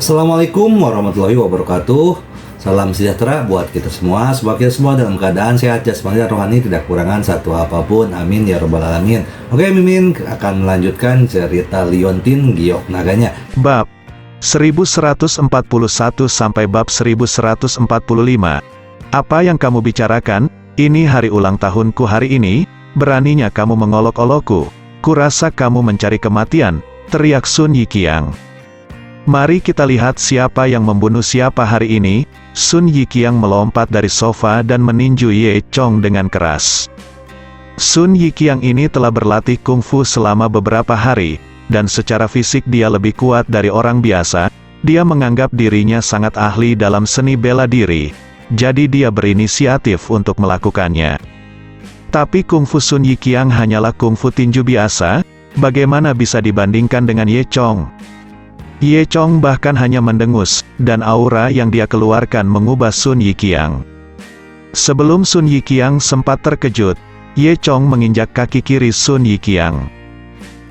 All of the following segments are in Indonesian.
Assalamualaikum warahmatullahi wabarakatuh. Salam sejahtera buat kita semua. Semoga kita semua dalam keadaan sehat jasmani dan rohani, tidak kekurangan satu apapun. Amin ya robbal alamin. Oke, Mimin akan melanjutkan cerita Liontin Giok Naganya. Bab 1141 sampai bab 1145. Apa yang kamu bicarakan? Ini hari ulang tahunku hari ini. Beraninya kamu mengolok-olokku. Kurasa kamu mencari kematian, teriak Sun Yiqiang. Mari kita lihat siapa yang membunuh siapa hari ini. Sun Yiqiang melompat dari sofa dan meninju Ye Chong dengan keras. Sun Yiqiang ini telah berlatih kungfu selama beberapa hari, dan secara fisik dia lebih kuat dari orang biasa. Dia menganggap dirinya sangat ahli dalam seni bela diri, jadi dia berinisiatif untuk melakukannya. Tapi kungfu Sun Yiqiang hanyalah kungfu tinju biasa, bagaimana bisa dibandingkan dengan Ye Chong? Ye Chong bahkan hanya mendengus, dan aura yang dia keluarkan mengubah Sun Yiqiang. Sebelum Sun Yiqiang sempat terkejut, Ye Chong menginjak kaki kiri Sun Yiqiang.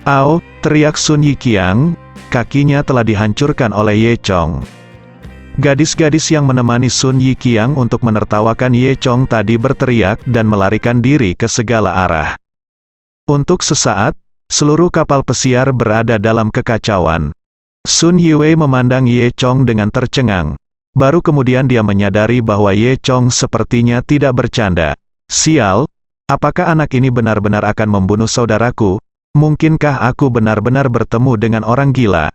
"Au!" teriak Sun Yiqiang, kakinya telah dihancurkan oleh Ye Chong. Gadis-gadis yang menemani Sun Yiqiang untuk menertawakan Ye Chong tadi berteriak dan melarikan diri ke segala arah. Untuk sesaat, seluruh kapal pesiar berada dalam kekacauan. Sun Yue memandang Ye Chong dengan tercengang. Baru kemudian dia menyadari bahwa Ye Chong sepertinya tidak bercanda. "Sial, apakah anak ini benar-benar akan membunuh saudaraku? Mungkinkah aku benar-benar bertemu dengan orang gila?"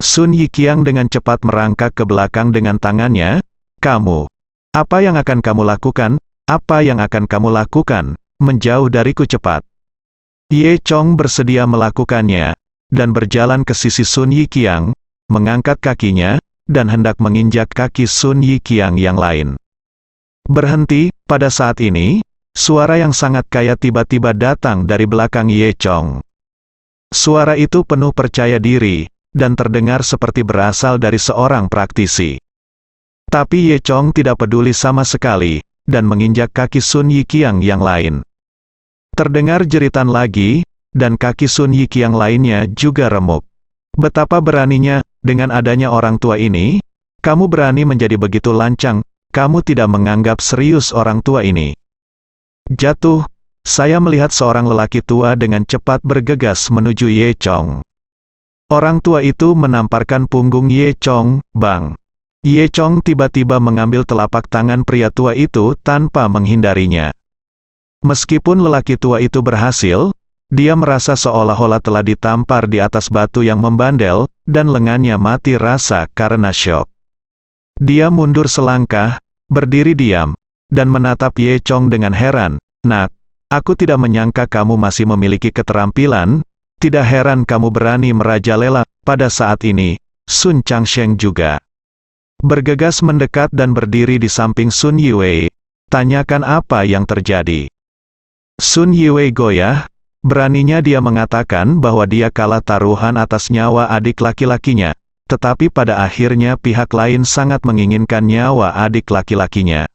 Sun Yiqiang dengan cepat merangkak ke belakang dengan tangannya. "Kamu, apa yang akan kamu lakukan? Apa yang akan kamu lakukan? Menjauh dariku cepat." Ye Chong bersedia melakukannya, dan berjalan ke sisi Sun Yiqiang, mengangkat kakinya, dan hendak menginjak kaki Sun Yiqiang yang lain. Berhenti. Pada saat ini, suara yang sangat kaya tiba-tiba datang dari belakang Ye Chong. Suara itu penuh percaya diri, dan terdengar seperti berasal dari seorang praktisi. Tapi Ye Chong tidak peduli sama sekali, dan menginjak kaki Sun Yiqiang yang lain. Terdengar jeritan lagi, dan kaki Sun Yiqiang lainnya juga remuk. "Betapa beraninya, dengan adanya orang tua ini, kamu berani menjadi begitu lancang, kamu tidak menganggap serius orang tua ini." Jatuh, saya melihat seorang lelaki tua dengan cepat bergegas menuju Ye Chong. Orang tua itu menamparkan punggung Ye Chong, "Bang!" Ye Chong tiba-tiba mengambil telapak tangan pria tua itu tanpa menghindarinya. Meskipun lelaki tua itu berhasil, dia merasa seolah-olah telah ditampar di atas batu yang membandel, dan lengannya mati rasa karena syok. Dia mundur selangkah, berdiri diam, dan menatap Ye Chong dengan heran. "Nak, aku tidak menyangka kamu masih memiliki keterampilan. Tidak heran kamu berani merajalela." Pada saat ini, Sun Changsheng juga bergegas mendekat dan berdiri di samping Sun Yue. "Tanyakan apa yang terjadi." Sun Yue goyah. Beraninya dia mengatakan bahwa dia kalah taruhan atas nyawa adik laki-lakinya, tetapi pada akhirnya pihak lain sangat menginginkan nyawa adik laki-lakinya.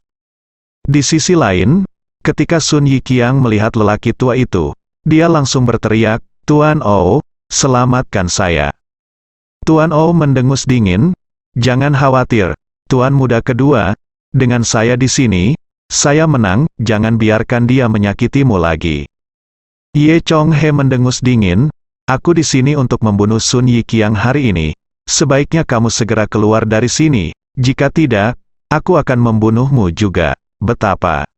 Di sisi lain, ketika Sun Yiqiang melihat lelaki tua itu, dia langsung berteriak, "Tuan Ou, selamatkan saya." Tuan Ou mendengus dingin, "Jangan khawatir, Tuan muda kedua, dengan saya di sini, saya menang, jangan biarkan dia menyakitimu lagi." Ye Chong He mendengus dingin, "Aku di sini untuk membunuh Sun Yiqiang hari ini. Sebaiknya kamu segera keluar dari sini, jika tidak, aku akan membunuhmu juga." "Betapa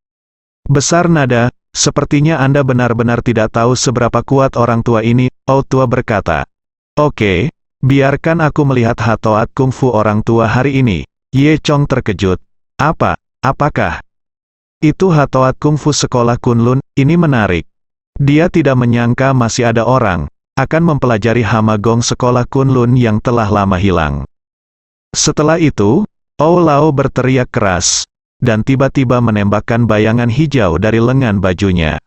besar nada, sepertinya Anda benar-benar tidak tahu seberapa kuat orang tua ini," Oh tua berkata. "Oke, biarkan aku melihat hatoat kungfu orang tua hari ini." Ye Chong terkejut. Apakah itu hatoat kungfu sekolah Kunlun? Ini menarik. Dia tidak menyangka masih ada orang akan mempelajari hama gong sekolah Kunlun yang telah lama hilang. Setelah itu, Oh Lao berteriak keras, dan tiba-tiba menembakkan bayangan hijau dari lengan bajunya.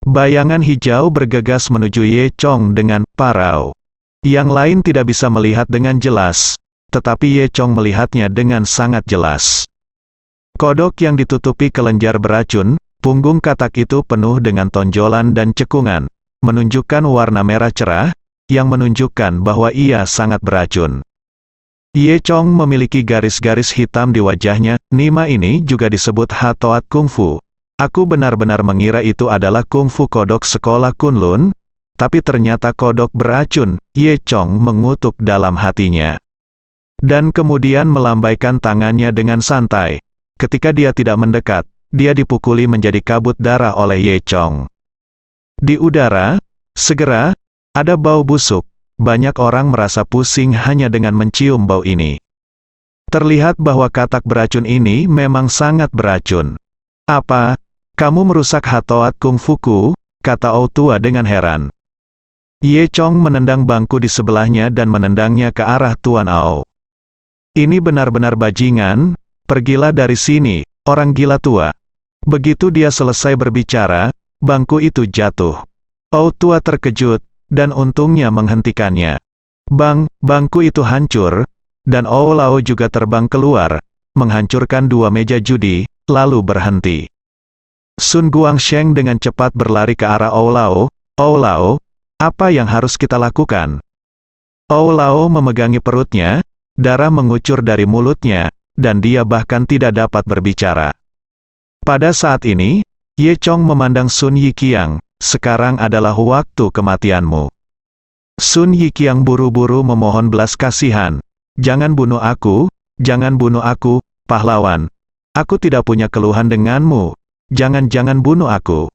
Bayangan hijau bergegas menuju Ye Chong dengan parau. Yang lain tidak bisa melihat dengan jelas, tetapi Ye Chong melihatnya dengan sangat jelas. Kodok yang ditutupi kelenjar beracun. Punggung katak itu penuh dengan tonjolan dan cekungan, menunjukkan warna merah cerah, yang menunjukkan bahwa ia sangat beracun. Ye Chong memiliki garis-garis hitam di wajahnya. Nima ini juga disebut Hatoat Kungfu. Aku benar-benar mengira itu adalah kungfu kodok sekolah Kunlun, tapi ternyata kodok beracun. Ye Chong mengutuk dalam hatinya. Dan kemudian melambaikan tangannya dengan santai. Ketika dia tidak mendekat, dia dipukuli menjadi kabut darah oleh Ye Chong. Di udara, segera, ada bau busuk. Banyak orang merasa pusing hanya dengan mencium bau ini. Terlihat bahwa katak beracun ini memang sangat beracun. Apa? Kamu merusak Hatoat Kungfuku? Kata Outua dengan heran. Ye Chong menendang bangku di sebelahnya dan menendangnya ke arah Tuan Ao. Ini benar-benar bajingan, pergilah dari sini, orang gila tua. Begitu dia selesai berbicara, bangku itu jatuh. Outua terkejut, dan untungnya menghentikannya. Bangku itu hancur, dan Oulao juga terbang keluar, menghancurkan 2 meja judi, lalu berhenti. Sun Guangsheng dengan cepat berlari ke arah Oulao. Oulao, apa yang harus kita lakukan? Oulao memegangi perutnya, darah mengucur dari mulutnya, dan dia bahkan tidak dapat berbicara. Pada saat ini, Ye Chong memandang Sun Yiqiang. Sekarang adalah waktu kematianmu. Sun Yiqiang buru-buru memohon belas kasihan. Jangan bunuh aku, pahlawan. Aku tidak punya keluhan denganmu. Jangan bunuh aku.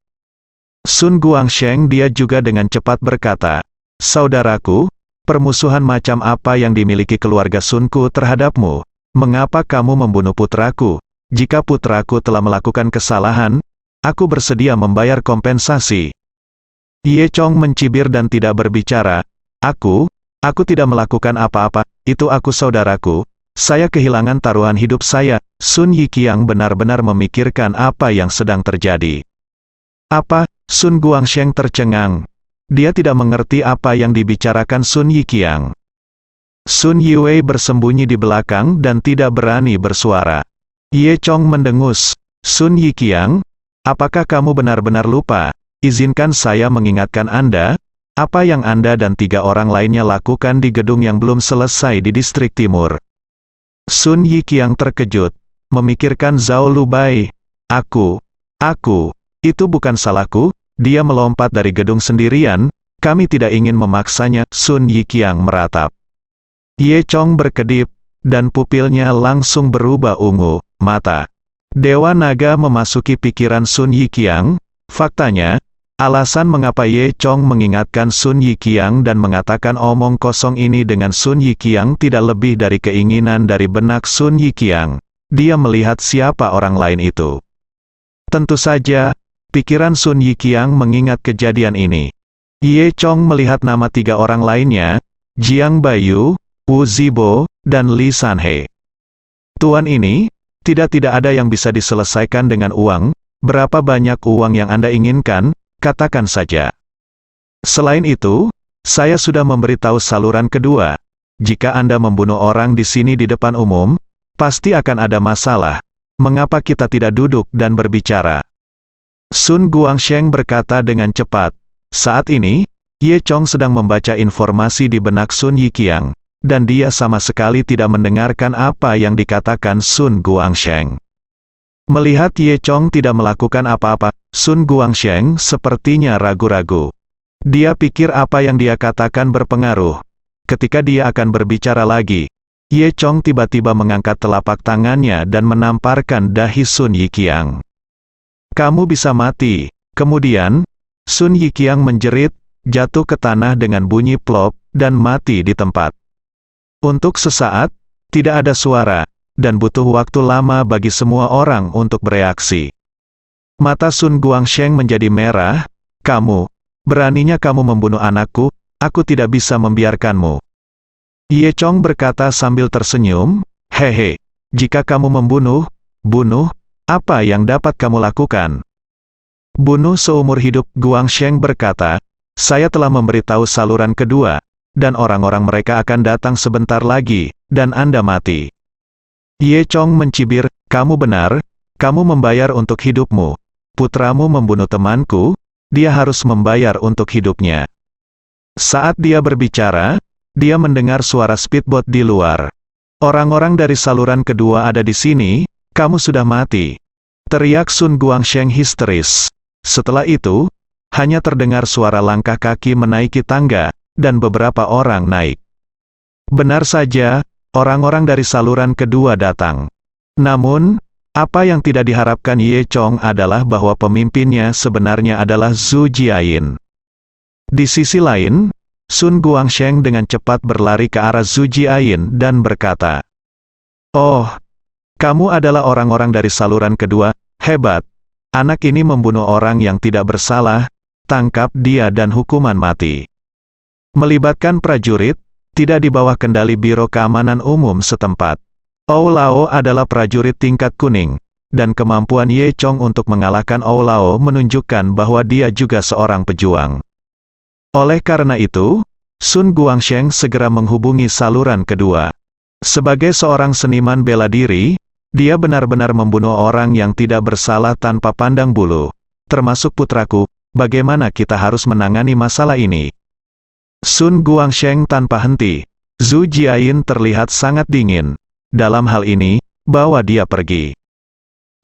Sun Guangsheng dia juga dengan cepat berkata, saudaraku, permusuhan macam apa yang dimiliki keluarga Sunku terhadapmu? Mengapa kamu membunuh putraku? Jika putraku telah melakukan kesalahan, aku bersedia membayar kompensasi. Ye Chong mencibir dan tidak berbicara. Aku tidak melakukan apa-apa, itu aku saudaraku. Saya kehilangan taruhan hidup saya. Sun Yiqiang benar-benar memikirkan apa yang sedang terjadi. Apa? Sun Guangsheng tercengang. Dia tidak mengerti apa yang dibicarakan Sun Yiqiang. Sun Yiwei bersembunyi di belakang dan tidak berani bersuara. Ye Chong mendengus. Sun Yiqiang, apakah kamu benar-benar lupa? Izinkan saya mengingatkan Anda, apa yang Anda dan 3 orang lainnya lakukan di gedung yang belum selesai di distrik timur. Sun Yiqiang terkejut, memikirkan Zhao Lubai. Aku, itu bukan salahku, dia melompat dari gedung sendirian, kami tidak ingin memaksanya. Sun Yiqiang meratap. Ye Chong berkedip, dan pupilnya langsung berubah ungu, mata. Dewa Naga memasuki pikiran Sun Yiqiang. Faktanya, alasan mengapa Ye Chong mengingatkan Sun Yiqiang dan mengatakan omong kosong ini dengan Sun Yiqiang tidak lebih dari keinginan dari benak Sun Yiqiang. Dia melihat siapa orang lain itu. Tentu saja, pikiran Sun Yiqiang mengingat kejadian ini. Ye Chong melihat nama 3 orang lainnya, Jiang Bayu, Wu Zibo, dan Li Sanhe. Tuan ini, tidak ada yang bisa diselesaikan dengan uang. Berapa banyak uang yang Anda inginkan? Katakan saja. Selain itu, saya sudah memberitahu saluran kedua. Jika Anda membunuh orang di sini di depan umum, pasti akan ada masalah. Mengapa kita tidak duduk dan berbicara? Sun Guangsheng berkata dengan cepat. Saat ini, Ye Chong sedang membaca informasi di benak Sun Yiqiang, dan dia sama sekali tidak mendengarkan apa yang dikatakan Sun Guangsheng. Melihat Ye Chong tidak melakukan apa-apa, Sun Guangsheng sepertinya ragu-ragu. Dia pikir apa yang dia katakan berpengaruh. Ketika dia akan berbicara lagi, Ye Chong tiba-tiba mengangkat telapak tangannya dan menamparkan dahi Sun Yiqiang. Kamu bisa mati. Kemudian, Sun Yiqiang menjerit, jatuh ke tanah dengan bunyi plop, dan mati di tempat. Untuk sesaat, tidak ada suara, dan butuh waktu lama bagi semua orang untuk bereaksi. Mata Sun Guangsheng menjadi merah. Beraninya kamu membunuh anakku, aku tidak bisa membiarkanmu. Ye Chong berkata sambil tersenyum, hehe, jika kamu bunuh, apa yang dapat kamu lakukan? Bunuh seumur hidup. Guangsheng berkata, saya telah memberitahu saluran kedua, dan orang-orang mereka akan datang sebentar lagi, dan Anda mati. Ye Chong mencibir, kamu benar, kamu membayar untuk hidupmu. Putramu membunuh temanku, dia harus membayar untuk hidupnya. Saat dia berbicara, dia mendengar suara speedboat di luar. Orang-orang dari saluran kedua ada di sini, kamu sudah mati. Teriak Sun Guangsheng histeris. Setelah itu, hanya terdengar suara langkah kaki menaiki tangga, dan beberapa orang naik. Benar saja, orang-orang dari saluran kedua datang. Namun, apa yang tidak diharapkan Ye Chong adalah bahwa pemimpinnya sebenarnya adalah Zhu Jiayin. Di sisi lain, Sun Guangsheng dengan cepat berlari ke arah Zhu Jiayin dan berkata, "Oh, kamu adalah orang-orang dari saluran kedua, hebat. Anak ini membunuh orang yang tidak bersalah, tangkap dia dan hukuman mati." Melibatkan prajurit, tidak di bawah kendali Biro Keamanan Umum setempat. Ou Lao adalah prajurit tingkat kuning, dan kemampuan Ye Chong untuk mengalahkan Ou Lao menunjukkan bahwa dia juga seorang pejuang. Oleh karena itu, Sun Guangsheng segera menghubungi saluran kedua. Sebagai seorang seniman bela diri, dia benar-benar membunuh orang yang tidak bersalah tanpa pandang bulu. Termasuk putraku, bagaimana kita harus menangani masalah ini? Sun Guangsheng tanpa henti. Zhu Jiayin terlihat sangat dingin. Dalam hal ini, bawa dia pergi.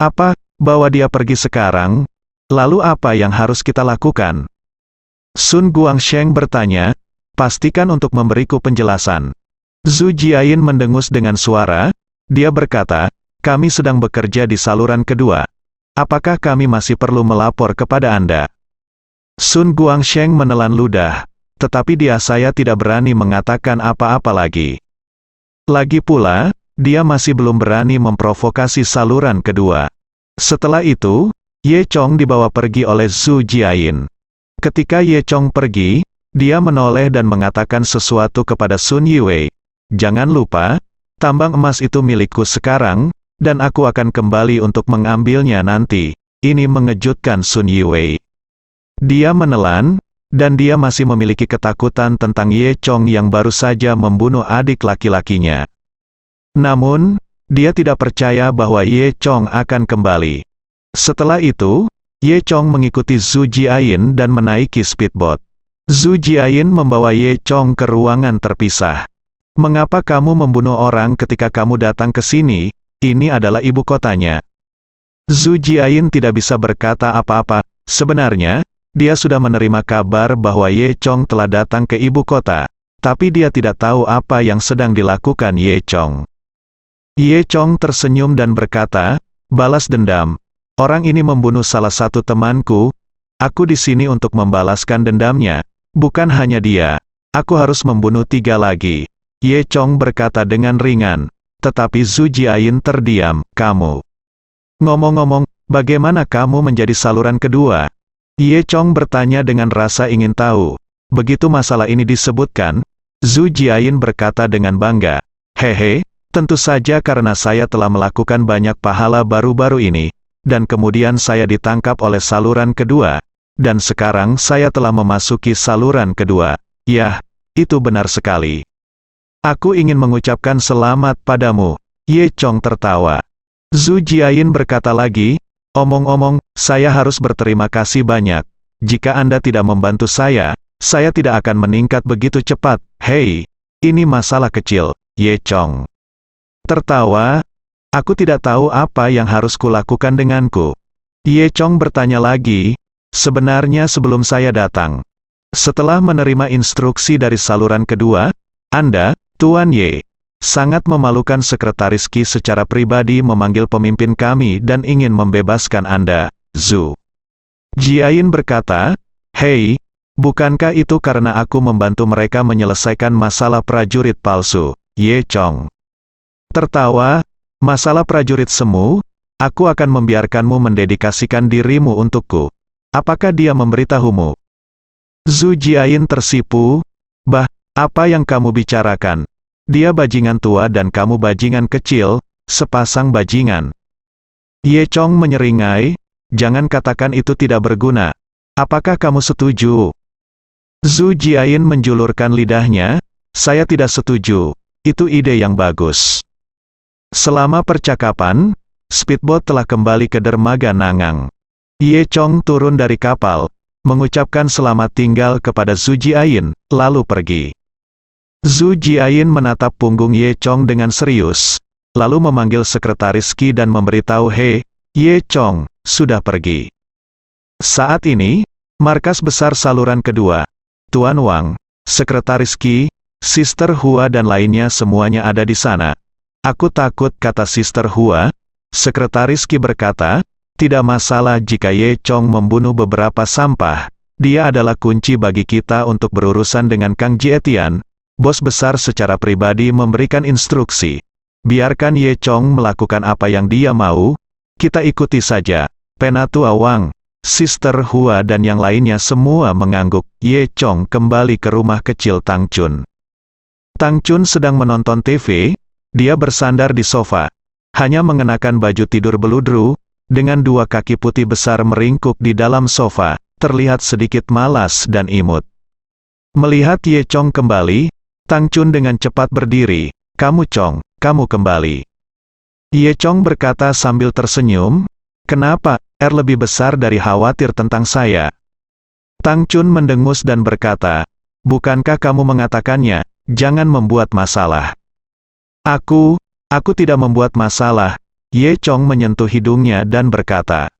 Apa, bawa dia pergi sekarang? Lalu apa yang harus kita lakukan? Sun Guangsheng bertanya, pastikan untuk memberiku penjelasan. Zhu Jiayin mendengus dengan suara, dia berkata, kami sedang bekerja di saluran kedua. Apakah kami masih perlu melapor kepada Anda? Sun Guangsheng menelan ludah, tetapi saya tidak berani mengatakan apa-apa lagi. Lagi pula, dia masih belum berani memprovokasi saluran kedua. Setelah itu, Ye Chong dibawa pergi oleh Zhu Jiayin. Ketika Ye Chong pergi, dia menoleh dan mengatakan sesuatu kepada Sun Yiwei. Jangan lupa, tambang emas itu milikku sekarang, dan aku akan kembali untuk mengambilnya nanti. Ini mengejutkan Sun Yiwei. Dia menelan, dan dia masih memiliki ketakutan tentang Ye Chong yang baru saja membunuh adik laki-lakinya. Namun, dia tidak percaya bahwa Ye Chong akan kembali. Setelah itu, Ye Chong mengikuti Zhu Jiayin dan menaiki speedboat. Zhu Jiayin membawa Ye Chong ke ruangan terpisah. Mengapa kamu membunuh orang ketika kamu datang ke sini? Ini adalah ibu kotanya. Zhu Jiayin tidak bisa berkata apa-apa. Sebenarnya, dia sudah menerima kabar bahwa Ye Chong telah datang ke ibu kota, tapi dia tidak tahu apa yang sedang dilakukan Ye Chong. Ye Chong tersenyum dan berkata, balas dendam. Orang ini membunuh salah satu temanku. Aku di sini untuk membalaskan dendamnya. Bukan hanya dia. Aku harus membunuh 3 lagi. Ye Chong berkata dengan ringan. Tetapi Zhu Jiayin terdiam. Kamu. Ngomong-ngomong, bagaimana kamu menjadi saluran kedua? Ye Chong bertanya dengan rasa ingin tahu. Begitu masalah ini disebutkan, Zhu Jiayin berkata dengan bangga. Hehe, tentu saja karena saya telah melakukan banyak pahala baru-baru ini. Dan kemudian saya ditangkap oleh saluran kedua, dan sekarang saya telah memasuki saluran kedua. Yah, itu benar sekali. Aku ingin mengucapkan selamat padamu. Ye Chong tertawa. Zhu Jiayin berkata lagi, omong-omong, saya harus berterima kasih banyak. Jika Anda tidak membantu saya tidak akan meningkat begitu cepat. Hei, ini masalah kecil. Ye Chong tertawa. Aku tidak tahu apa yang harus kulakukan denganku. Ye Chong bertanya lagi, sebenarnya sebelum saya datang. Setelah menerima instruksi dari saluran kedua, Anda, Tuan Ye, sangat memalukan sekretaris Qi secara pribadi memanggil pemimpin kami dan ingin membebaskan Anda, Zhu Jiayin berkata, hei, bukankah itu karena aku membantu mereka menyelesaikan masalah prajurit palsu? Ye Chong tertawa. Masalah prajurit semu, aku akan membiarkanmu mendedikasikan dirimu untukku. Apakah dia memberitahumu? Zhu Jiayin tersipu. Bah, apa yang kamu bicarakan? Dia bajingan tua dan kamu bajingan kecil, sepasang bajingan. Ye Chong menyeringai, jangan katakan itu tidak berguna. Apakah kamu setuju? Zhu Jiayin menjulurkan lidahnya, saya tidak setuju. Itu ide yang bagus. Selama percakapan, speedboat telah kembali ke dermaga Nangang. Ye Chong turun dari kapal, mengucapkan selamat tinggal kepada Zhu Jiayin, lalu pergi. Zhu Jiayin menatap punggung Ye Chong dengan serius, lalu memanggil sekretaris Qi dan memberitahu Ye Chong, sudah pergi. Saat ini, markas besar saluran kedua, Tuan Wang, sekretaris Qi, Sister Hua dan lainnya semuanya ada di sana. Aku takut, kata Sister Hua. Sekretaris Qi berkata, tidak masalah jika Ye Chong membunuh beberapa sampah. Dia adalah kunci bagi kita untuk berurusan dengan Kang Jietian. Bos besar secara pribadi memberikan instruksi. Biarkan Ye Chong melakukan apa yang dia mau, kita ikuti saja. Penatua Wang, Sister Hua dan yang lainnya semua mengangguk. Ye Chong kembali ke rumah kecil Tang Chun. Tang Chun sedang menonton TV, dia bersandar di sofa. Hanya mengenakan baju tidur beludru, dengan dua kaki putih besar meringkuk di dalam sofa, terlihat sedikit malas dan imut. Melihat Ye Chong kembali, Tang Chun dengan cepat berdiri. Kamu Chong, kamu kembali. Ye Chong berkata sambil tersenyum, kenapa, lebih besar dari khawatir tentang saya. Tang Chun mendengus dan berkata, bukankah kamu mengatakannya, jangan membuat masalah. Aku tidak membuat masalah. Ye Chong menyentuh hidungnya dan berkata.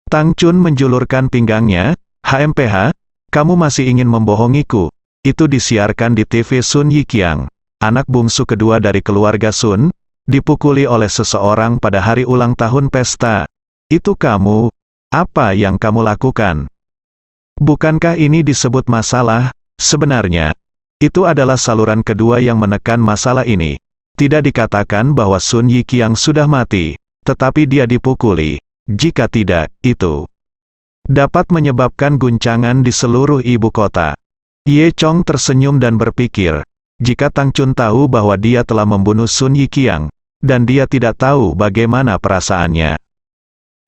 Tang Chun menjulurkan pinggangnya, HMPH, kamu masih ingin membohongiku. Itu disiarkan di TV Sun Yiqiang, anak bungsu kedua dari keluarga Sun, dipukuli oleh seseorang pada hari ulang tahun pesta. Itu kamu, apa yang kamu lakukan? Bukankah ini disebut masalah? Sebenarnya, itu adalah saluran kedua yang menekan masalah ini. Tidak dikatakan bahwa Sun Yiqiang sudah mati, tetapi dia dipukuli. Jika tidak, itu dapat menyebabkan guncangan di seluruh ibu kota. Ye Chong tersenyum dan berpikir, jika Tang Chun tahu bahwa dia telah membunuh Sun Yiqiang, dan dia tidak tahu bagaimana perasaannya.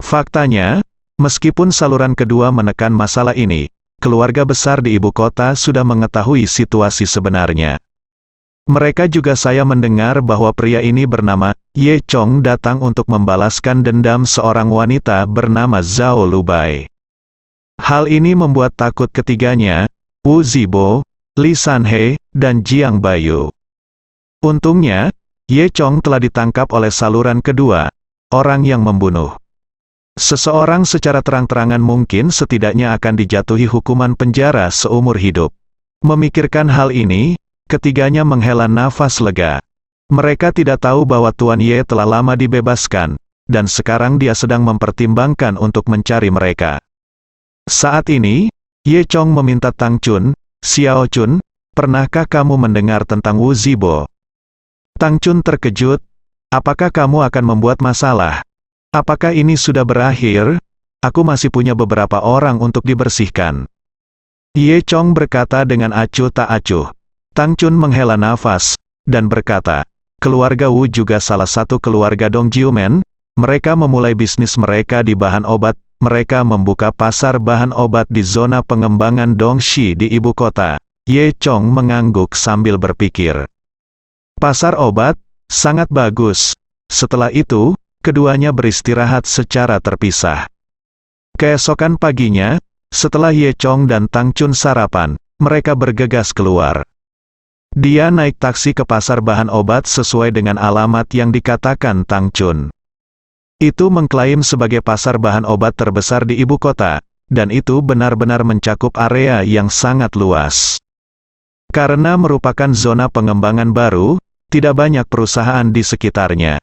Faktanya, meskipun saluran kedua menekan masalah ini, keluarga besar di ibu kota sudah mengetahui situasi sebenarnya. Mereka juga saya mendengar bahwa pria ini bernama Ye Chong datang untuk membalaskan dendam seorang wanita bernama Zhao Lubai. Hal ini membuat takut ketiganya, Wu Zibo, Li Sanhe, dan Jiang Bayu. Untungnya, Ye Chong telah ditangkap oleh saluran kedua, orang yang membunuh seseorang secara terang-terangan mungkin setidaknya akan dijatuhi hukuman penjara seumur hidup. Memikirkan hal ini, ketiganya menghela nafas lega. Mereka tidak tahu bahwa Tuan Ye telah lama dibebaskan, dan sekarang dia sedang mempertimbangkan untuk mencari mereka. Saat ini, Ye Chong meminta Tang Chun, Xiao Chun, pernahkah kamu mendengar tentang Wu Zibo? Tang Chun terkejut, apakah kamu akan membuat masalah? Apakah ini sudah berakhir? Aku masih punya beberapa orang untuk dibersihkan. Ye Chong berkata dengan acuh tak acuh. Tang Chun menghela nafas, dan berkata, keluarga Wu juga salah satu keluarga Dong Jiumen, mereka memulai bisnis mereka di bahan obat. Mereka membuka pasar bahan obat di zona pengembangan Dongxi di ibu kota. Ye Chong mengangguk sambil berpikir. Pasar obat, sangat bagus. Setelah itu, keduanya beristirahat secara terpisah. Keesokan paginya, setelah Ye Chong dan Tang Chun sarapan, mereka bergegas keluar. Dia naik taksi ke pasar bahan obat sesuai dengan alamat yang dikatakan Tang Chun. Itu mengklaim sebagai pasar bahan obat terbesar di ibu kota, dan itu benar-benar mencakup area yang sangat luas. Karena merupakan zona pengembangan baru, tidak banyak perusahaan di sekitarnya.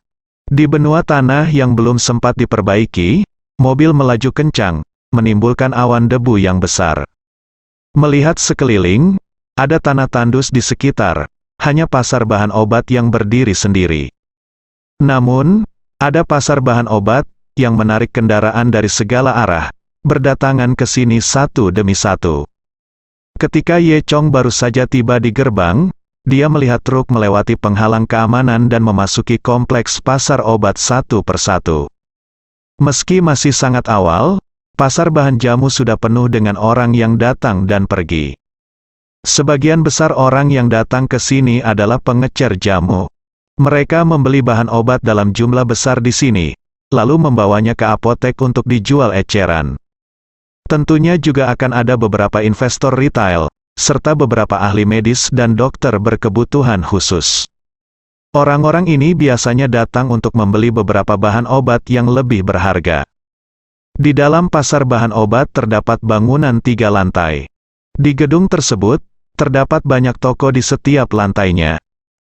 Di benua tanah yang belum sempat diperbaiki, mobil melaju kencang, menimbulkan awan debu yang besar. Melihat sekeliling, ada tanah tandus di sekitar, hanya pasar bahan obat yang berdiri sendiri. Namun, ada pasar bahan obat, yang menarik kendaraan dari segala arah, berdatangan ke sini satu demi satu. Ketika Ye Chong baru saja tiba di gerbang, dia melihat truk melewati penghalang keamanan dan memasuki kompleks pasar obat satu persatu. Meski masih sangat awal, pasar bahan jamu sudah penuh dengan orang yang datang dan pergi. Sebagian besar orang yang datang ke sini adalah pengecer jamu. Mereka membeli bahan obat dalam jumlah besar di sini, lalu membawanya ke apotek untuk dijual eceran. Tentunya juga akan ada beberapa investor retail, serta beberapa ahli medis dan dokter berkebutuhan khusus. Orang-orang ini biasanya datang untuk membeli beberapa bahan obat yang lebih berharga. Di dalam pasar bahan obat terdapat bangunan 3 lantai. Di gedung tersebut, terdapat banyak toko di setiap lantainya.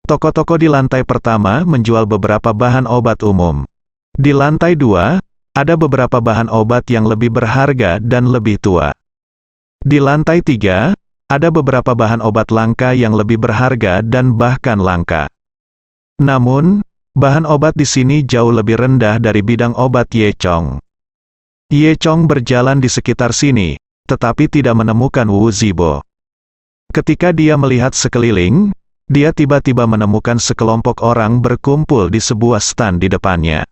Toko-toko di lantai pertama menjual beberapa bahan obat umum. Di lantai 2, ada beberapa bahan obat yang lebih berharga dan lebih tua. Di lantai 3, ada beberapa bahan obat langka yang lebih berharga dan bahkan langka. Namun, bahan obat di sini jauh lebih rendah dari bidang obat Ye Chong. Ye Chong berjalan di sekitar sini, tetapi tidak menemukan Wu Zibo. Ketika dia melihat sekeliling, dia tiba-tiba menemukan sekelompok orang berkumpul di sebuah stan di depannya.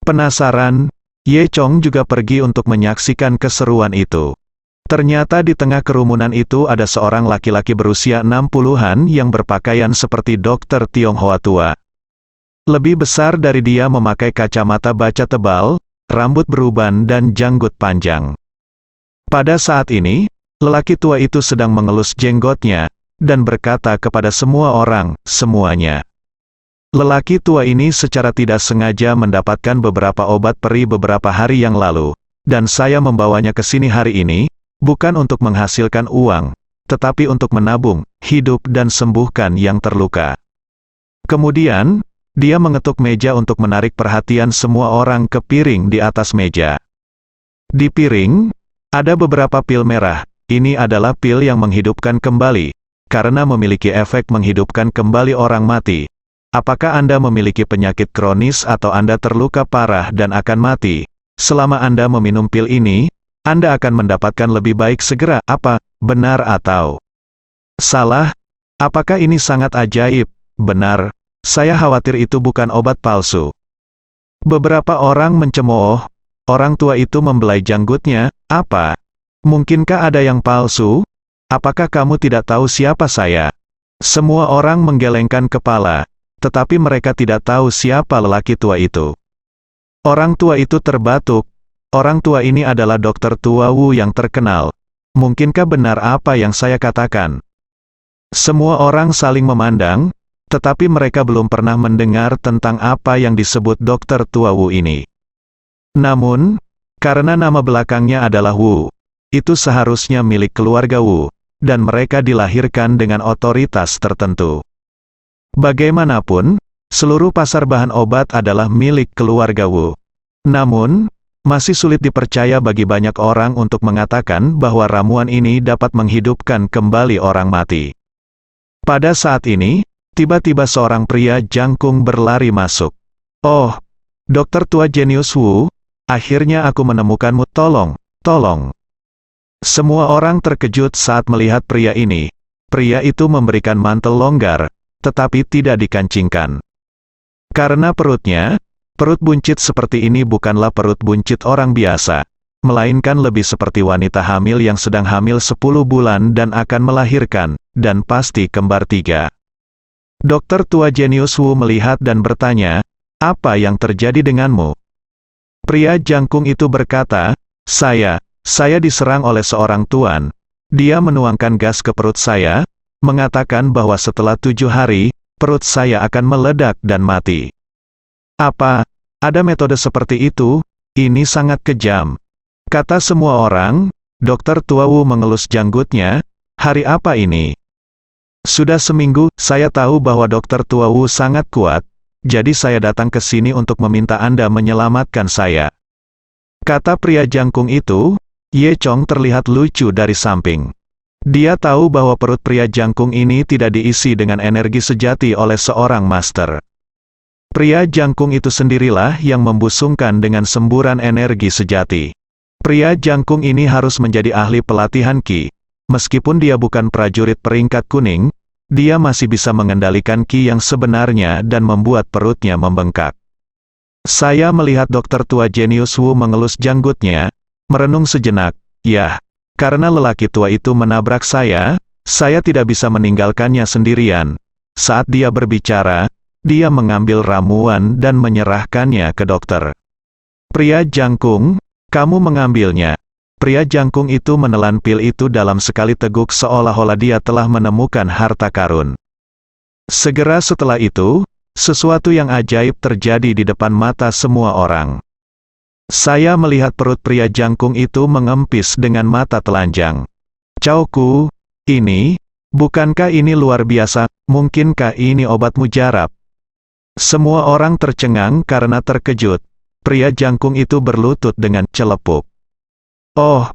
Penasaran, Ye Chong juga pergi untuk menyaksikan keseruan itu. Ternyata di tengah kerumunan itu ada seorang laki-laki berusia 60-an yang berpakaian seperti dokter Tionghoa tua. Lebih besar dari dia memakai kacamata baca tebal, rambut beruban dan janggut panjang. Pada saat ini, lelaki tua itu sedang mengelus jenggotnya, dan berkata kepada semua orang, semuanya. Lelaki tua ini secara tidak sengaja mendapatkan beberapa obat peri beberapa hari yang lalu, dan saya membawanya ke sini hari ini, bukan untuk menghasilkan uang, tetapi untuk menabung, hidup dan sembuhkan yang terluka. Kemudian, dia mengetuk meja untuk menarik perhatian semua orang ke piring di atas meja. Di piring, ada beberapa pil merah. Ini adalah pil yang menghidupkan kembali, karena memiliki efek menghidupkan kembali orang mati. Apakah Anda memiliki penyakit kronis atau Anda terluka parah dan akan mati? Selama Anda meminum pil ini, Anda akan mendapatkan lebih baik segera. Apa, benar atau salah? Apakah ini sangat ajaib? Benar. Saya khawatir itu bukan obat palsu. Beberapa orang mencemooh. Orang tua itu membelai janggutnya. Apa? Mungkinkah ada yang palsu? Apakah kamu tidak tahu siapa saya? Semua orang menggelengkan kepala, tetapi mereka tidak tahu siapa lelaki tua itu. Orang tua itu terbatuk. Orang tua ini adalah dokter tua Wu yang terkenal. Mungkinkah benar apa yang saya katakan? Semua orang saling memandang, tetapi mereka belum pernah mendengar tentang apa yang disebut dokter tua Wu ini. Namun, karena nama belakangnya adalah Wu, itu seharusnya milik keluarga Wu, dan mereka dilahirkan dengan otoritas tertentu. Bagaimanapun, seluruh pasar bahan obat adalah milik keluarga Wu. Namun, masih sulit dipercaya bagi banyak orang untuk mengatakan bahwa ramuan ini dapat menghidupkan kembali orang mati. Pada saat ini, tiba-tiba seorang pria jangkung berlari masuk. Oh, dokter tua jenius Wu, akhirnya aku menemukanmu, tolong, tolong. Semua orang terkejut saat melihat pria ini. Pria itu memberikan mantel longgar, tetapi tidak dikancingkan. Karena perut buncit seperti ini bukanlah perut buncit orang biasa, melainkan lebih seperti wanita hamil yang sedang hamil 10 bulan dan akan melahirkan, dan pasti kembar 3. Dokter tua jenius Wu melihat dan bertanya, apa yang terjadi denganmu? Pria jangkung itu berkata, saya diserang oleh seorang tuan. Dia menuangkan gas ke perut saya, mengatakan bahwa setelah 7 hari, perut saya akan meledak dan mati. Apa? Ada metode seperti itu? Ini sangat kejam. Kata semua orang. Dokter tua Wu mengelus janggutnya. Hari apa ini? Sudah seminggu, saya tahu bahwa dokter tua Wu sangat kuat, jadi saya datang ke sini untuk meminta Anda menyelamatkan saya. Kata pria jangkung itu. Ye Chong terlihat lucu dari samping. Dia tahu bahwa perut pria jangkung ini tidak diisi dengan energi sejati oleh seorang master. Pria jangkung itu sendirilah yang membusungkan dengan semburan energi sejati. Pria jangkung ini harus menjadi ahli pelatihan Qi. Meskipun dia bukan prajurit peringkat kuning, dia masih bisa mengendalikan Qi yang sebenarnya dan membuat perutnya membengkak. Saya melihat dokter tua jenius Wu mengelus janggutnya, merenung sejenak. Yah, karena lelaki tua itu menabrak saya tidak bisa meninggalkannya sendirian. Saat dia berbicara, dia mengambil ramuan dan menyerahkannya ke dokter. Pria jangkung, kamu mengambilnya. pria jangkung itu menelan pil itu dalam sekali teguk seolah-olah dia telah menemukan harta karun. Segera setelah itu, sesuatu yang ajaib terjadi di depan mata semua orang. Saya melihat perut pria jangkung itu mengempis dengan mata telanjang. Cauku, bukankah ini luar biasa, mungkinkah ini obat mujarab? Semua orang tercengang karena terkejut. Pria jangkung itu berlutut dengan celepuk. Oh,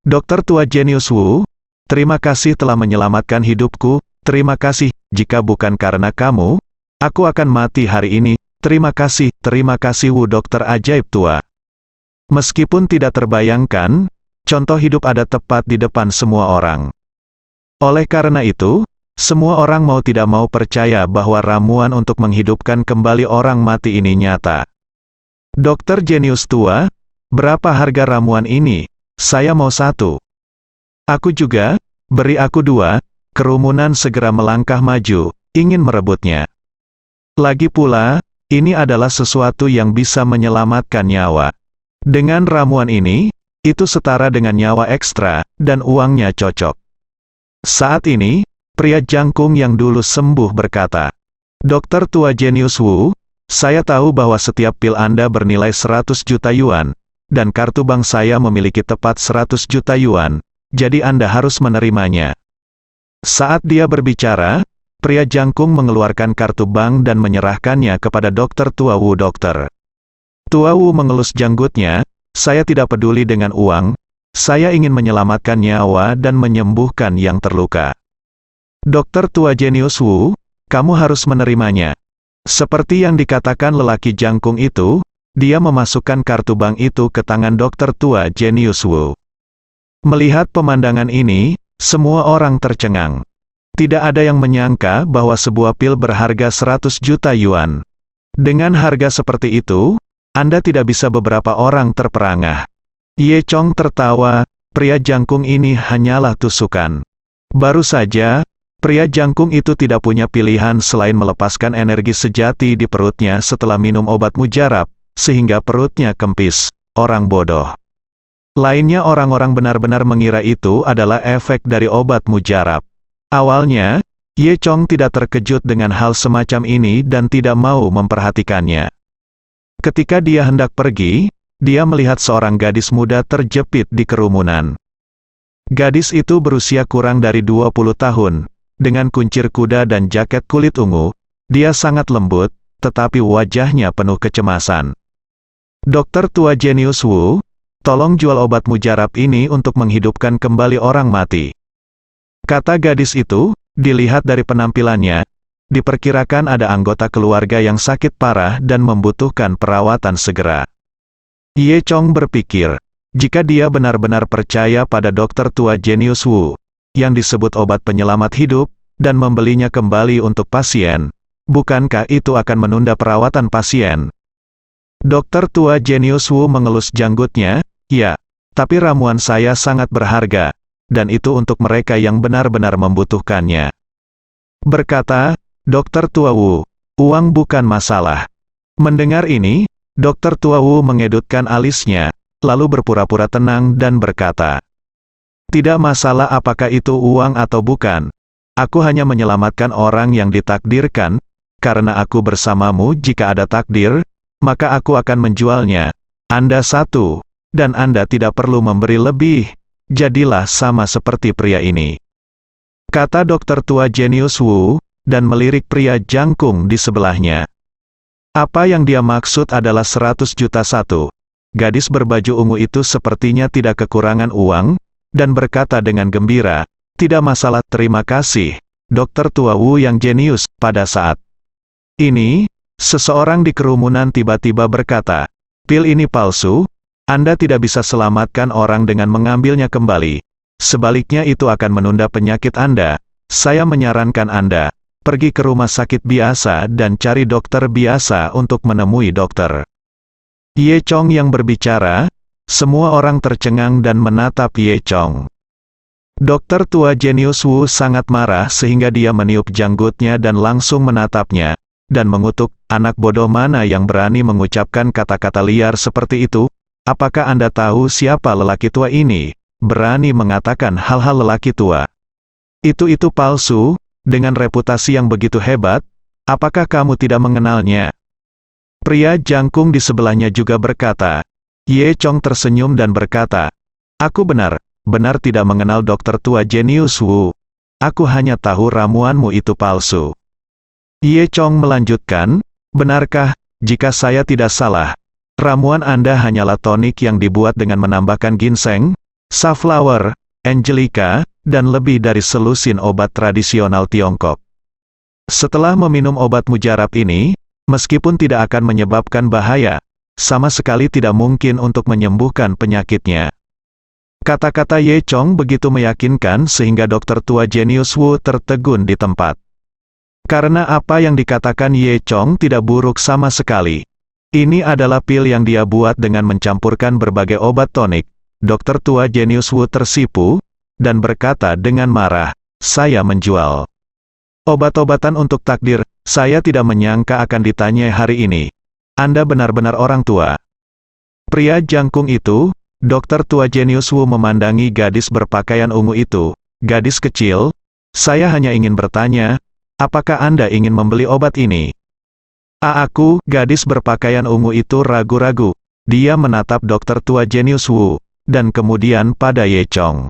Dokter tua jenius Wu, terima kasih telah menyelamatkan hidupku, terima kasih, jika bukan karena kamu, aku akan mati hari ini, terima kasih Wu dokter ajaib tua. Meskipun tidak terbayangkan, contoh hidup ada tepat di depan semua orang. Oleh karena itu, semua orang mau tidak mau percaya bahwa ramuan untuk menghidupkan kembali orang mati ini nyata. Dokter jenius tua, berapa harga ramuan ini? Saya mau 1. Aku juga, beri aku 2, kerumunan segera melangkah maju, ingin merebutnya. Lagi pula, ini adalah sesuatu yang bisa menyelamatkan nyawa. Dengan ramuan ini, itu setara dengan nyawa ekstra, dan uangnya cocok. Saat ini, pria jangkung yang dulu sembuh berkata, Dokter tua jenius Wu, saya tahu bahwa setiap pil Anda bernilai 100 juta yuan, dan kartu bank saya memiliki tepat 100 juta yuan, jadi Anda harus menerimanya. Saat dia berbicara, pria jangkung mengeluarkan kartu bank dan menyerahkannya kepada dokter tua Wu. Dokter tua Wu mengelus janggutnya, saya tidak peduli dengan uang, saya ingin menyelamatkan nyawa dan menyembuhkan yang terluka. Dokter tua jenius Wu, kamu harus menerimanya. Seperti yang dikatakan lelaki jangkung itu, dia memasukkan kartu bank itu ke tangan dokter tua jenius Wu. Melihat pemandangan ini, semua orang tercengang. Tidak ada yang menyangka bahwa sebuah pil berharga 100 juta yuan. Dengan harga seperti itu, Anda tidak bisa beberapa orang terperangah. Ye Chong tertawa, pria jangkung ini hanyalah tusukan. Baru saja, pria jangkung itu tidak punya pilihan selain melepaskan energi sejati di perutnya setelah minum obat mujarab, sehingga perutnya kempis. Orang bodoh lainnya orang-orang benar-benar mengira itu adalah efek dari obat mujarab. Awalnya, Ye Chong tidak terkejut dengan hal semacam ini dan tidak mau memperhatikannya. Ketika dia hendak pergi, dia melihat seorang gadis muda terjepit di kerumunan. Gadis itu berusia kurang dari 20 tahun. Dengan kuncir kuda dan jaket kulit ungu, dia sangat lembut, tetapi wajahnya penuh kecemasan. Dokter tua jenius Wu, tolong jual obat mujarab ini untuk menghidupkan kembali orang mati. Kata gadis itu, dilihat dari penampilannya, diperkirakan ada anggota keluarga yang sakit parah dan membutuhkan perawatan segera. Ye Chong berpikir, jika dia benar-benar percaya pada dokter tua jenius Wu, yang disebut obat penyelamat hidup, dan membelinya kembali untuk pasien, bukankah itu akan menunda perawatan pasien? Dokter tua jenius Wu mengelus janggutnya, ya, tapi ramuan saya sangat berharga, dan itu untuk mereka yang benar-benar membutuhkannya. Berkata, dokter tua Wu, uang bukan masalah. Mendengar ini, dokter tua Wu mengedutkan alisnya, lalu berpura-pura tenang dan berkata, tidak masalah apakah itu uang atau bukan. Aku hanya menyelamatkan orang yang ditakdirkan, karena aku bersamamu jika ada takdir, maka aku akan menjualnya. Anda 1, dan Anda tidak perlu memberi lebih. Jadilah sama seperti pria ini. Kata dokter tua jenius Wu, dan melirik pria jangkung di sebelahnya. Apa yang dia maksud adalah 100 juta 1. Gadis berbaju ungu itu sepertinya tidak kekurangan uang, dan berkata dengan gembira, tidak masalah, terima kasih, dokter tua Wu yang jenius. Pada saat ini, seseorang di kerumunan tiba-tiba berkata, pil ini palsu, Anda tidak bisa selamatkan orang dengan mengambilnya kembali. Sebaliknya itu akan menunda penyakit Anda. Saya menyarankan Anda, pergi ke rumah sakit biasa dan cari dokter biasa untuk menemui dokter. Ye Chong yang berbicara, semua orang tercengang dan menatap Ye Chong. Dokter tua jenius Wu sangat marah sehingga dia meniup janggutnya dan langsung menatapnya, dan mengutuk, anak bodoh mana yang berani mengucapkan kata-kata liar seperti itu, apakah Anda tahu siapa lelaki tua ini? Berani mengatakan hal-hal lelaki tua. Itu palsu, dengan reputasi yang begitu hebat, apakah kamu tidak mengenalnya? Pria jangkung di sebelahnya juga berkata. Ye Chong tersenyum dan berkata, aku benar tidak mengenal dokter tua jenius Wu. Aku hanya tahu ramuanmu itu palsu. Ye Chong melanjutkan, benarkah, jika saya tidak salah, ramuan Anda hanyalah tonik yang dibuat dengan menambahkan ginseng, safflower, angelica, dan lebih dari selusin obat tradisional Tiongkok. Setelah meminum obat mujarab ini, meskipun tidak akan menyebabkan bahaya, sama sekali tidak mungkin untuk menyembuhkan penyakitnya. Kata-kata Ye Chong begitu meyakinkan sehingga dokter tua jenius Wu tertegun di tempat. Karena apa yang dikatakan Ye Chong tidak buruk sama sekali. Ini adalah pil yang dia buat dengan mencampurkan berbagai obat tonik. Dokter tua jenius Wu tersipu, dan berkata dengan marah, saya menjual obat-obatan untuk takdir, saya tidak menyangka akan ditanyai hari ini. Anda benar-benar orang tua. Pria jangkung itu, dokter tua jenius Wu memandangi gadis berpakaian ungu itu. Gadis kecil, saya hanya ingin bertanya, apakah Anda ingin membeli obat ini? Aku, gadis berpakaian ungu itu ragu-ragu. Dia menatap dokter tua jenius Wu, dan kemudian pada Ye Chong.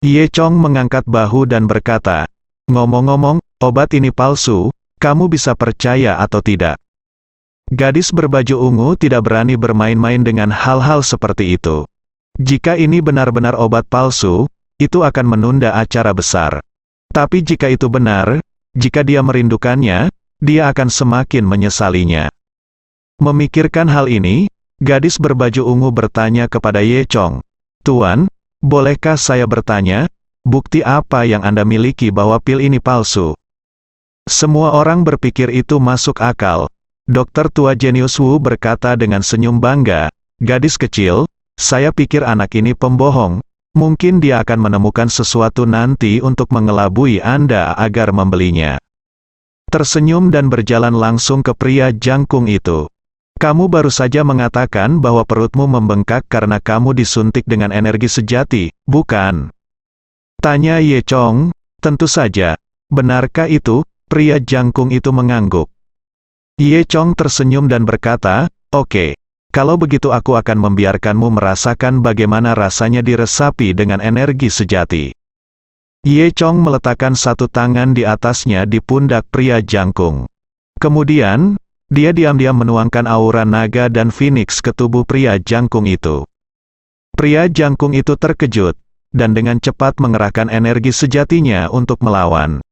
Ye Chong mengangkat bahu dan berkata, ngomong-ngomong, obat ini palsu, kamu bisa percaya atau tidak? Gadis berbaju ungu tidak berani bermain-main dengan hal-hal seperti itu. Jika ini benar-benar obat palsu, itu akan menunda acara besar. Tapi jika itu benar, jika dia merindukannya, dia akan semakin menyesalinya. Memikirkan hal ini, gadis berbaju ungu bertanya kepada Ye Chong, Tuan, bolehkah saya bertanya, bukti apa yang Anda miliki bahwa pil ini palsu? Semua orang berpikir itu masuk akal. Dokter tua jenius Wu berkata dengan senyum bangga, gadis kecil, saya pikir anak ini pembohong, mungkin dia akan menemukan sesuatu nanti untuk mengelabui Anda agar membelinya. Tersenyum dan berjalan langsung ke pria jangkung itu. Kamu baru saja mengatakan bahwa perutmu membengkak karena kamu disuntik dengan energi sejati, bukan? Tanya Ye Chong, tentu saja, benarkah itu? Pria jangkung itu mengangguk. Ye Chong tersenyum dan berkata, oke, kalau begitu aku akan membiarkanmu merasakan bagaimana rasanya diresapi dengan energi sejati. Ye Chong meletakkan satu tangan di atasnya di pundak pria jangkung. Kemudian, dia diam-diam menuangkan aura naga dan phoenix ke tubuh pria jangkung itu. Pria jangkung itu terkejut, dan dengan cepat mengerahkan energi sejatinya untuk melawan.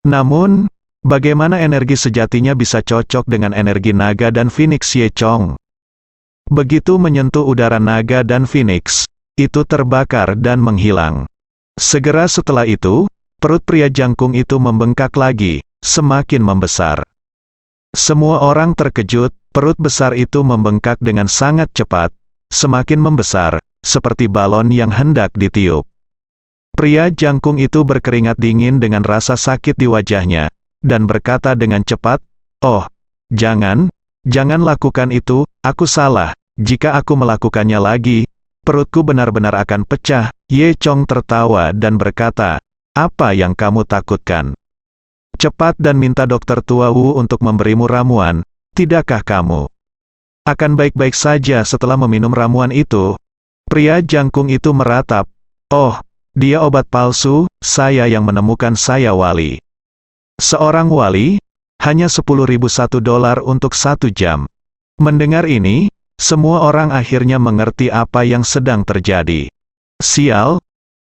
Namun, bagaimana energi sejatinya bisa cocok dengan energi naga dan phoenix Ye Chong? Begitu menyentuh udara naga dan phoenix, itu terbakar dan menghilang. Segera setelah itu, perut pria jangkung itu membengkak lagi, semakin membesar. Semua orang terkejut, perut besar itu membengkak dengan sangat cepat, semakin membesar, seperti balon yang hendak ditiup. Pria jangkung itu berkeringat dingin dengan rasa sakit di wajahnya, dan berkata dengan cepat, oh, jangan lakukan itu, aku salah, jika aku melakukannya lagi, perutku benar-benar akan pecah. Ye Chong tertawa dan berkata, apa yang kamu takutkan? Cepat dan minta dokter tua Wu untuk memberimu ramuan, tidakkah kamu akan baik-baik saja setelah meminum ramuan itu? Pria jangkung itu meratap, oh, dia obat palsu, saya yang menemukan saya wali. Seorang wali, hanya $10.001 untuk 1 jam. Mendengar ini, semua orang akhirnya mengerti apa yang sedang terjadi. Sial,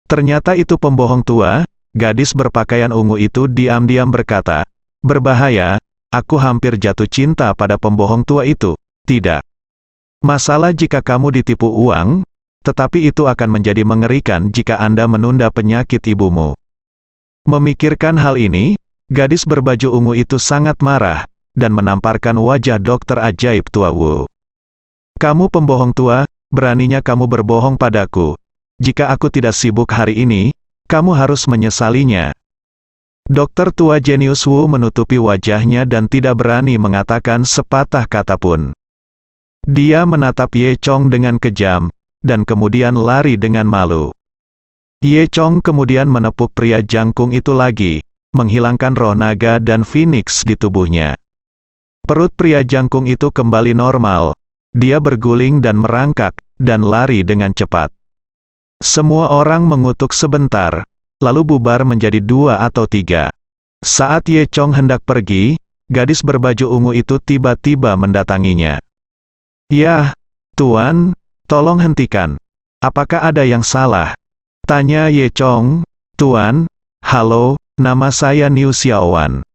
ternyata itu pembohong tua. Gadis berpakaian ungu itu diam-diam berkata, berbahaya, aku hampir jatuh cinta pada pembohong tua itu. Tidak. Masalah jika kamu ditipu uang, tetapi itu akan menjadi mengerikan jika Anda menunda penyakit ibumu. Memikirkan hal ini, gadis berbaju ungu itu sangat marah, dan menamparkan wajah dokter ajaib tua Wu. Kamu pembohong tua, beraninya kamu berbohong padaku. Jika aku tidak sibuk hari ini, kamu harus menyesalinya. Dokter tua jenius Wu menutupi wajahnya dan tidak berani mengatakan sepatah kata pun. Dia menatap Ye Chong dengan kejam, dan kemudian lari dengan malu. Ye Chong kemudian menepuk pria jangkung itu lagi, menghilangkan roh naga dan phoenix di tubuhnya. Perut pria jangkung itu kembali normal. Dia berguling dan merangkak, dan lari dengan cepat. Semua orang mengutuk sebentar, lalu bubar menjadi 2 atau 3. Saat Ye Chong hendak pergi, gadis berbaju ungu itu tiba-tiba mendatanginya. "Yah, Tuan, tolong hentikan. Apakah ada yang salah?" tanya Ye Chong. "Tuan, halo, nama saya Niu Xiaowan."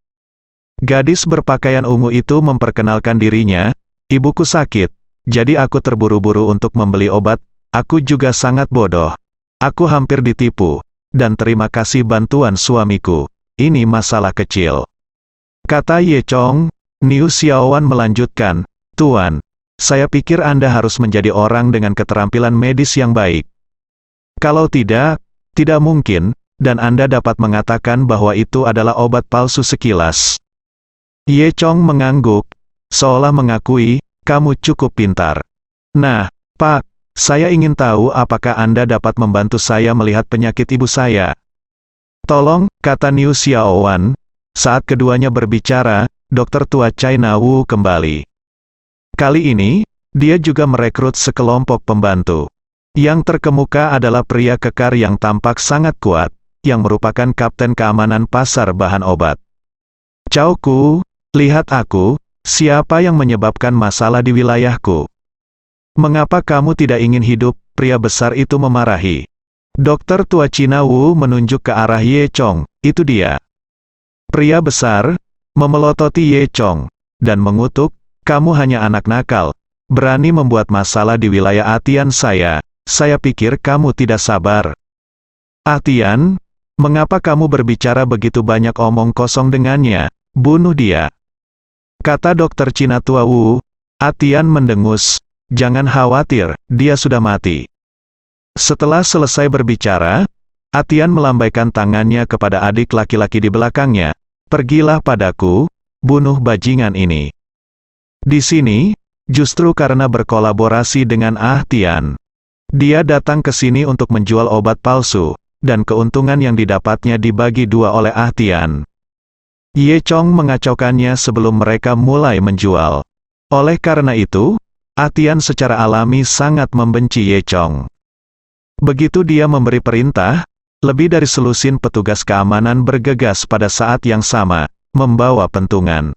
Gadis berpakaian ungu itu memperkenalkan dirinya, "Ibuku sakit, jadi aku terburu-buru untuk membeli obat. Aku juga sangat bodoh. Aku hampir ditipu, dan terima kasih bantuan suamiku. Ini masalah kecil," kata Ye Chong. Niu Xiaowan melanjutkan, "Tuan, saya pikir Anda harus menjadi orang dengan keterampilan medis yang baik. Kalau tidak, tidak mungkin, dan Anda dapat mengatakan bahwa itu adalah obat palsu sekilas." Ye Chong mengangguk, seolah mengakui, "Kamu cukup pintar." "Nah, Pak, saya ingin tahu apakah Anda dapat membantu saya melihat penyakit ibu saya." "Tolong," kata Niu Xiaowan. Saat keduanya berbicara, dokter tua China Wu kembali. Kali ini, dia juga merekrut sekelompok pembantu. Yang terkemuka adalah pria kekar yang tampak sangat kuat, yang merupakan kapten keamanan pasar bahan obat. "Cao Ku, lihat aku, siapa yang menyebabkan masalah di wilayahku? Mengapa kamu tidak ingin hidup?" pria besar itu memarahi. Dokter tua China Wu menunjuk ke arah Ye Chong. "Itu dia." Pria besar memelototi Ye Chong dan mengutuk, "Kamu hanya anak nakal, berani membuat masalah di wilayah Atian saya. Saya pikir kamu tidak sabar." "Atian? Mengapa kamu berbicara begitu banyak omong kosong dengannya? Bunuh dia," kata dokter Cina tua Wu. Atian mendengus, "Jangan khawatir, dia sudah mati." Setelah selesai berbicara, Atian melambaikan tangannya kepada adik laki-laki di belakangnya. "Pergilah padaku, bunuh bajingan ini." Di sini, justru karena berkolaborasi dengan Tian, dia datang ke sini untuk menjual obat palsu, dan keuntungan yang didapatnya dibagi 2 oleh Tian. Ye Chong mengacaukannya sebelum mereka mulai menjual. Oleh karena itu, Tian secara alami sangat membenci Ye Chong. Begitu dia memberi perintah, lebih dari selusin petugas keamanan bergegas pada saat yang sama, membawa pentungan.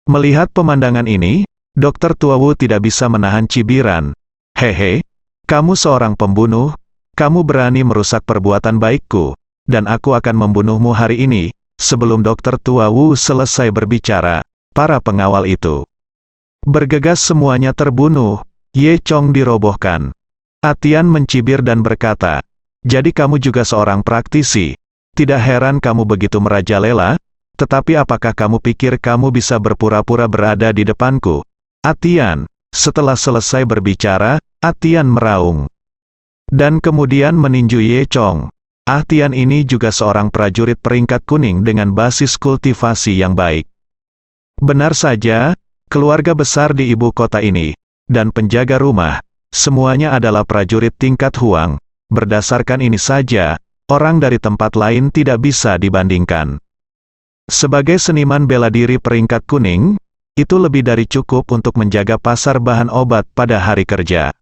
Melihat pemandangan ini, dokter tua Wu tidak bisa menahan cibiran. "Hehe, kamu seorang pembunuh, kamu berani merusak perbuatan baikku, dan aku akan membunuhmu hari ini." Sebelum dokter tua Wu selesai berbicara, para pengawal itu bergegas semuanya terbunuh. Ye Chong dirobohkan. Atian mencibir dan berkata, "Jadi kamu juga seorang praktisi. Tidak heran kamu begitu merajalela, tetapi apakah kamu pikir kamu bisa berpura-pura berada di depanku?" "Atian." Setelah selesai berbicara, Atian meraung. Dan kemudian meninju Ye Chong. Atian ini juga seorang prajurit peringkat kuning dengan basis kultivasi yang baik. Benar saja, keluarga besar di ibu kota ini, dan penjaga rumah, semuanya adalah prajurit tingkat Huang. Berdasarkan ini saja, orang dari tempat lain tidak bisa dibandingkan. Sebagai seniman bela diri peringkat kuning, itu lebih dari cukup untuk menjaga pasar bahan obat pada hari kerja.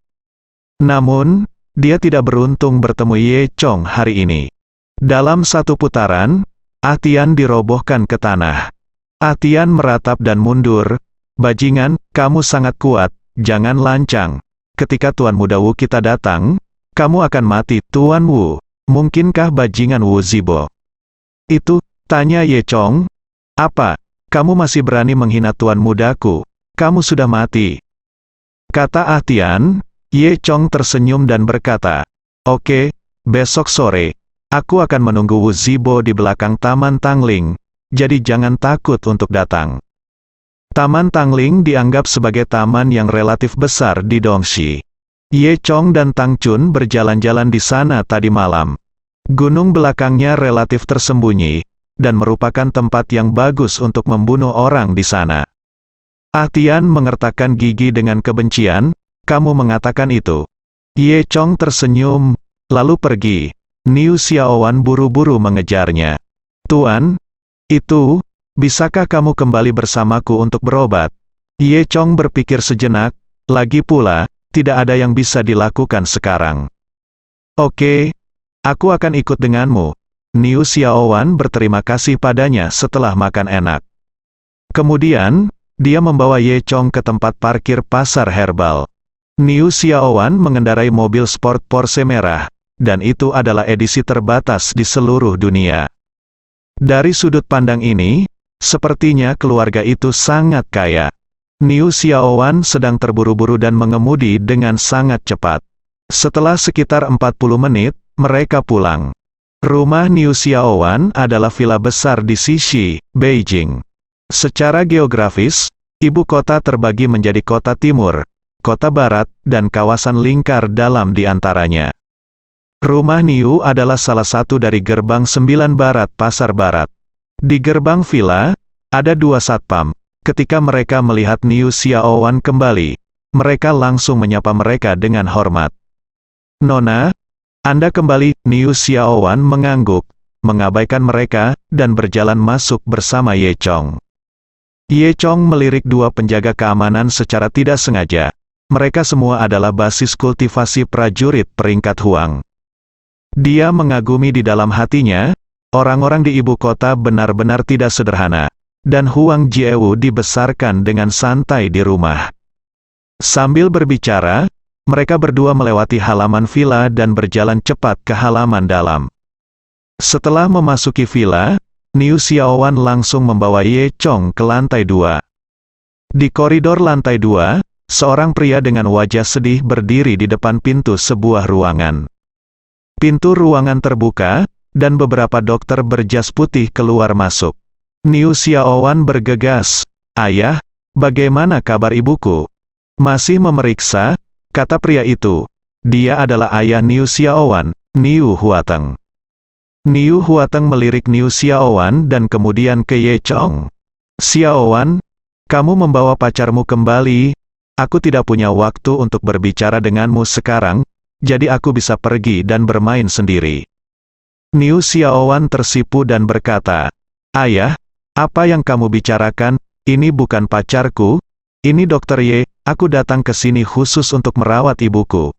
Namun, dia tidak beruntung bertemu Ye Chong hari ini. Dalam satu putaran, Atian dirobohkan ke tanah. Atian meratap dan mundur. "Bajingan, kamu sangat kuat, jangan lancang. Ketika Tuan Muda Wu kita datang, kamu akan mati." "Tuan Wu, mungkinkah bajingan Wu Zibo?" "Itu," tanya Ye Chong. "Apa, kamu masih berani menghina Tuan Mudaku? Kamu sudah mati," kata Atian. Ye Chong tersenyum dan berkata, "Oke, besok sore, aku akan menunggu Wu Zibo di belakang Taman Tangling, jadi jangan takut untuk datang." Taman Tangling dianggap sebagai taman yang relatif besar di Dongxi. Ye Chong dan Tang Chun berjalan-jalan di sana tadi malam. Gunung belakangnya relatif tersembunyi, dan merupakan tempat yang bagus untuk membunuh orang di sana. Tian mengertakkan gigi dengan kebencian, kamu mengatakan itu. Ye Chong tersenyum, lalu pergi. Niu Xiaowan buru-buru mengejarnya. Tuan, itu, bisakah kamu kembali bersamaku untuk berobat? Ye Chong berpikir sejenak, lagi pula, tidak ada yang bisa dilakukan sekarang. Oke, aku akan ikut denganmu. Niu Xiaowan berterima kasih padanya setelah makan enak. Kemudian, dia membawa Ye Chong ke tempat parkir pasar herbal. Niu Xiaowan mengendarai mobil sport Porsche merah, dan itu adalah edisi terbatas di seluruh dunia. Dari sudut pandang ini, sepertinya keluarga itu sangat kaya. Niu Xiaowan sedang terburu-buru dan mengemudi dengan sangat cepat. Setelah sekitar 40 menit, mereka pulang. Rumah Niu Xiaowan adalah villa besar di Xixi, Beijing. Secara geografis, ibu kota terbagi menjadi kota timur, kota barat, dan kawasan lingkar dalam di antaranya. Rumah Niu adalah salah satu dari gerbang 9 barat pasar barat. Di gerbang villa, ada 2 satpam. Ketika mereka melihat Niu Xiaowan kembali, mereka langsung menyapa mereka dengan hormat. Nona, Anda kembali. Niu Xiaowan mengangguk, mengabaikan mereka, dan berjalan masuk bersama Ye Chong. Ye Chong melirik 2 penjaga keamanan secara tidak sengaja. Mereka semua adalah basis kultivasi prajurit peringkat Huang. Dia mengagumi di dalam hatinya, orang-orang di ibu kota benar-benar tidak sederhana, dan Huang Jiewu dibesarkan dengan santai di rumah. Sambil berbicara, mereka berdua melewati halaman villa dan berjalan cepat ke halaman dalam. Setelah memasuki villa, Niu Xiaowan langsung membawa Ye Chong ke lantai 2. Di koridor lantai 2, seorang pria dengan wajah sedih berdiri di depan pintu sebuah ruangan. Pintu ruangan terbuka, dan beberapa dokter berjas putih keluar masuk. Niu Xiaowan bergegas, "Ayah, bagaimana kabar ibuku?" "Masih memeriksa," kata pria itu. Dia adalah ayah Niu Xiaowan, Niu Huateng. Niu Huateng melirik Niu Xiaowan dan kemudian ke Ye Chong. "Xiaowan, kamu membawa pacarmu kembali. Aku tidak punya waktu untuk berbicara denganmu sekarang, jadi aku bisa pergi dan bermain sendiri." Niu Xiaowan tersipu dan berkata, "Ayah, apa yang kamu bicarakan? Ini bukan pacarku. Ini Dokter Ye, aku datang ke sini khusus untuk merawat ibuku."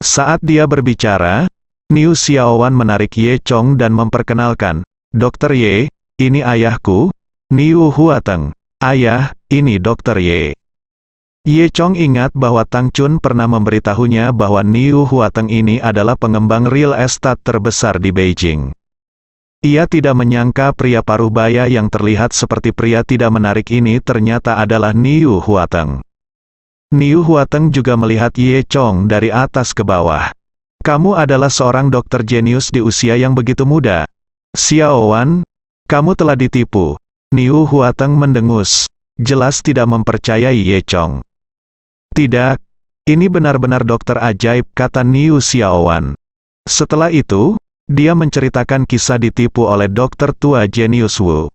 Saat dia berbicara, Niu Xiaowan menarik Ye Chong dan memperkenalkan, "Dokter Ye, ini ayahku, Niu Huateng. Ayah, ini Dokter Ye." Ye Chong ingat bahwa Tang Chun pernah memberitahunya bahwa Niu Huateng ini adalah pengembang real estate terbesar di Beijing. Ia tidak menyangka pria parubaya yang terlihat seperti pria tidak menarik ini ternyata adalah Niu Huateng. Niu Huateng juga melihat Ye Chong dari atas ke bawah. "Kamu adalah seorang dokter jenius di usia yang begitu muda. Xiaowan, kamu telah ditipu." Niu Huateng mendengus, jelas tidak mempercayai Ye Chong. "Tidak, ini benar-benar dokter ajaib," kata Niu Xiaowan. Setelah itu, dia menceritakan kisah ditipu oleh dokter tua jenius Wu.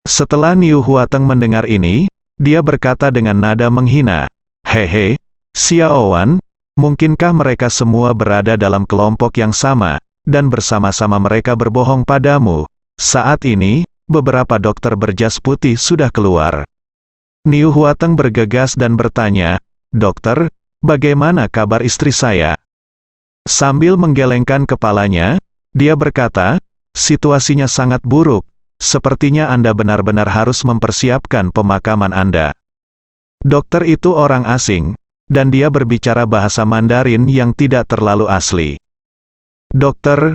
Setelah Niu Huateng mendengar ini, dia berkata dengan nada menghina, "Hehe, Xiaowan, mungkinkah mereka semua berada dalam kelompok yang sama, dan bersama-sama mereka berbohong padamu?" Saat ini, beberapa dokter berjas putih sudah keluar. Niu Huateng bergegas dan bertanya, "Dokter, bagaimana kabar istri saya?" Sambil menggelengkan kepalanya, dia berkata, "Situasinya sangat buruk, sepertinya Anda benar-benar harus mempersiapkan pemakaman Anda." Dokter itu orang asing, dan dia berbicara bahasa Mandarin yang tidak terlalu asli. "Dokter,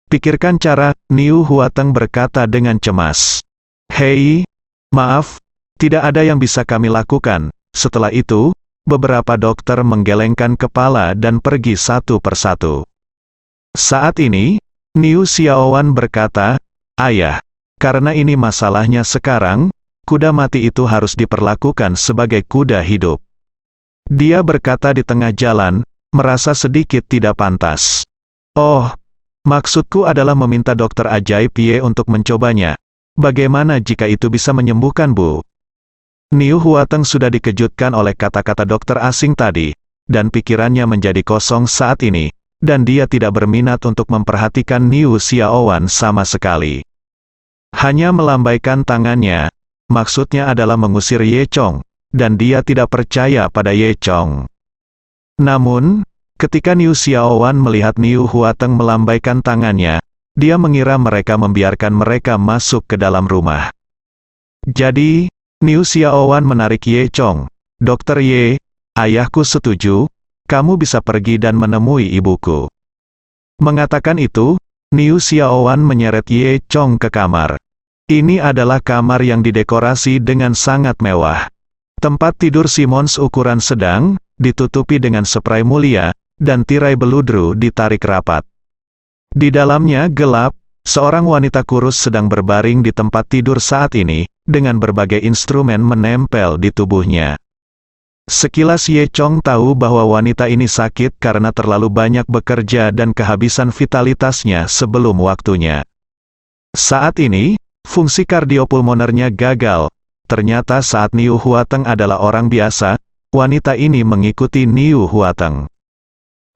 pikirkan cara," Niu Huateng berkata dengan cemas. "Hei, maaf, tidak ada yang bisa kami lakukan." Setelah itu, beberapa dokter menggelengkan kepala dan pergi satu persatu. Saat ini, Niu Xiaowan berkata, "Ayah, karena ini masalahnya sekarang, kuda mati itu harus diperlakukan sebagai kuda hidup." Dia berkata di tengah jalan, merasa sedikit tidak pantas. "Oh, maksudku adalah meminta dokter ajaib Ye untuk mencobanya. Bagaimana jika itu bisa menyembuhkan Bu?" Niu Huateng sudah dikejutkan oleh kata-kata dokter asing tadi, dan pikirannya menjadi kosong saat ini, dan dia tidak berminat untuk memperhatikan Niu Xiaowan sama sekali. Hanya melambaikan tangannya, maksudnya adalah mengusir Ye Chong, dan dia tidak percaya pada Ye Chong. Namun, ketika Niu Xiaowan melihat Niu Huateng melambaikan tangannya, dia mengira mereka membiarkan mereka masuk ke dalam rumah. Jadi, Niu Xiaowan menarik Ye Chong. "Dokter Ye, ayahku setuju, kamu bisa pergi dan menemui ibuku." Mengatakan itu, Niu Xiaowan menyeret Ye Chong ke kamar. Ini adalah kamar yang didekorasi dengan sangat mewah. Tempat tidur Simons ukuran sedang, ditutupi dengan spray mulia, dan tirai beludru ditarik rapat. Di dalamnya gelap, seorang wanita kurus sedang berbaring di tempat tidur saat ini, dengan berbagai instrumen menempel di tubuhnya. Sekilas Ye Chong tahu bahwa wanita ini sakit karena terlalu banyak bekerja dan kehabisan vitalitasnya sebelum waktunya. Saat ini, fungsi kardiopulmonernya gagal. Ternyata saat Niu Huateng adalah orang biasa, wanita ini mengikuti Niu Huateng.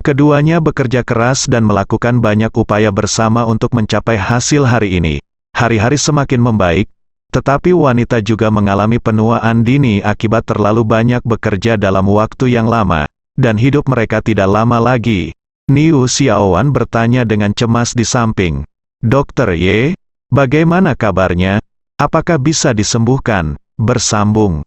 Keduanya bekerja keras dan melakukan banyak upaya bersama untuk mencapai hasil hari ini. Hari-hari semakin membaik, tetapi wanita juga mengalami penuaan dini akibat terlalu banyak bekerja dalam waktu yang lama, dan hidup mereka tidak lama lagi. Niu Xiaowan bertanya dengan cemas di samping. "Dokter Ye, bagaimana kabarnya? Apakah bisa disembuhkan?" Bersambung.